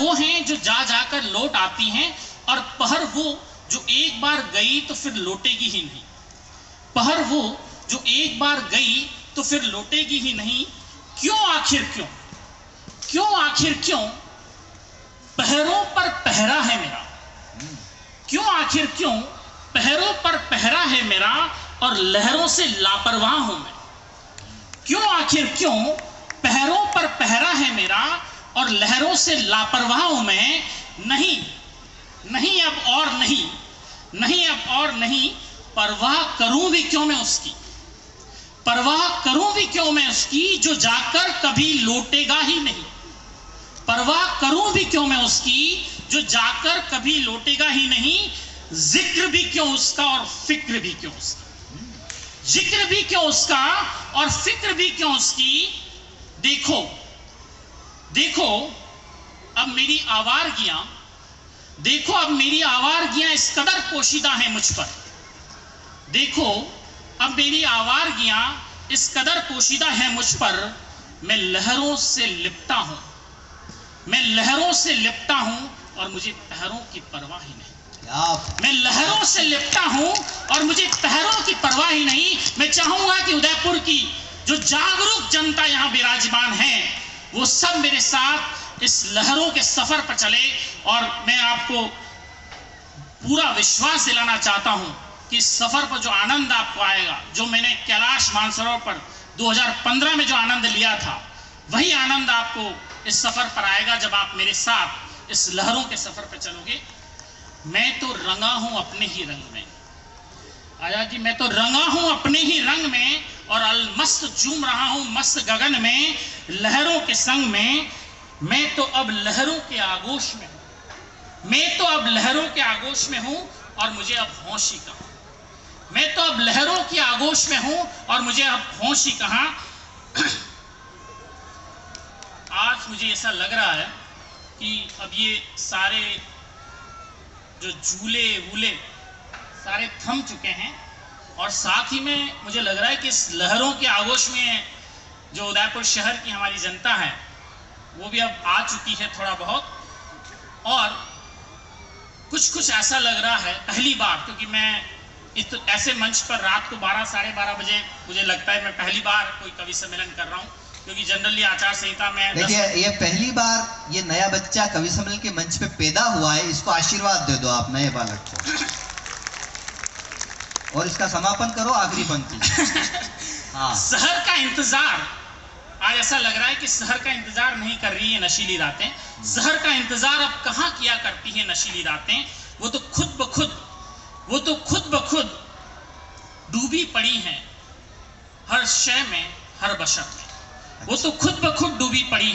वो हैं जो जा जाकर लौट आती हैं, और पहर वो जो एक बार गई तो फिर लौटेगी ही नहीं। पहर वो जो एक बार गई तो फिर लौटेगी ही नहीं। क्यों आखिर क्यों, क्यों आखिर क्यों पहरों पर पहरा है मेरा। क्यों आखिर क्यों पहरों पर पहरा है मेरा, और लहरों से लापरवाह हूं मैं। क्यों आखिर क्यों पहरों पर पहरा है मेरा, और लहरों से लापरवाह हूं मैं। नहीं नहीं अब और नहीं, नहीं अब और नहीं, परवाह करूं भी क्यों मैं उसकी, परवाह करूं भी क्यों मैं उसकी, जो जाकर कभी लौटेगा ही नहीं। परवाह करूं भी क्यों मैं उसकी, जो जाकर कभी लौटेगा ही नहीं। जिक्र भी क्यों उसका और फिक्र भी क्यों उसका, जिक्र भी क्यों उसका और फिक्र भी क्यों उसकी। देखो देखो अब मेरी आवारगियां, देखो अब मेरी आवारगियां इस कदर पोशीदा हैं मुझ पर। देखो अब मेरी आवारगियां इस कदर पोशीदा हैं मुझ पर। मैं लहरों से लिपटा हूं, मैं लहरों से लिपटा हूं, और मुझे पहरों की परवाह ही नहीं। मैं लहरों से लिपटा हूं और मुझे पहरों की परवाह ही नहीं। मैं चाहूंगा कि उदयपुर की जो जागरूक जनता यहां विराजमान है, वो सब मेरे साथ इस लहरों के सफर पर चले। और मैं आपको पूरा विश्वास दिलाना चाहता हूं कि इस सफर पर जो आनंद आपको आएगा, जो मैंने कैलाश मानसरोवर पर 2015 में जो आनंद लिया था, वही आनंद आपको इस सफर पर आएगा जब आप मेरे साथ इस लहरों के सफर पर चलोगे। मैं तो रंगा हूं अपने ही रंग में, आजाद जी, मैं तो रंगा हूं अपने ही रंग में, और अलमस्त झूम रहा हूं मस्त गगन में लहरों के संग में। मैं तो अब लहरों के आगोश में हूं, मैं तो अब लहरों के आगोश में हूं, और मुझे अब होश ही कहां। मैं तो अब लहरों की आगोश में हूं, और मुझे अब होश ही कहां। आज मुझे ऐसा लग रहा है कि अब ये सारे जो झूले वूले सारे थम चुके हैं, और साथ ही में मुझे लग रहा है कि इस लहरों के आगोश में जो उदयपुर शहर की हमारी जनता है, वो भी अब आ चुकी है थोड़ा बहुत। और कुछ ऐसा लग रहा है पहली बार, क्योंकि मैं ऐसे मंच पर रात को 12 साढ़े 12 बजे मुझे लगता है मैं पहली बार कोई कवि सम्मेलन कर रहा हूँ, क्योंकि जनरली आचार संहिता में देखिए ये पहली बार ये नया बच्चा कवि सम्मेलन के मंच पे पैदा हुआ है। इसको आशीर्वाद दे दो आप नए बालक को, और इसका समापन करो आखिरी पंक्ति। हाँ। शहर का इंतजार, आज ऐसा लग रहा है कि शहर का इंतजार नहीं कर रही है नशीली रातें। शहर का इंतजार अब कहाँ किया करती है नशीली रातें। वो तो खुद ब खुद डूबी पड़ी हैं हर शय में, हर बशर में। वो तो खुद ब खुद डूबी पड़ी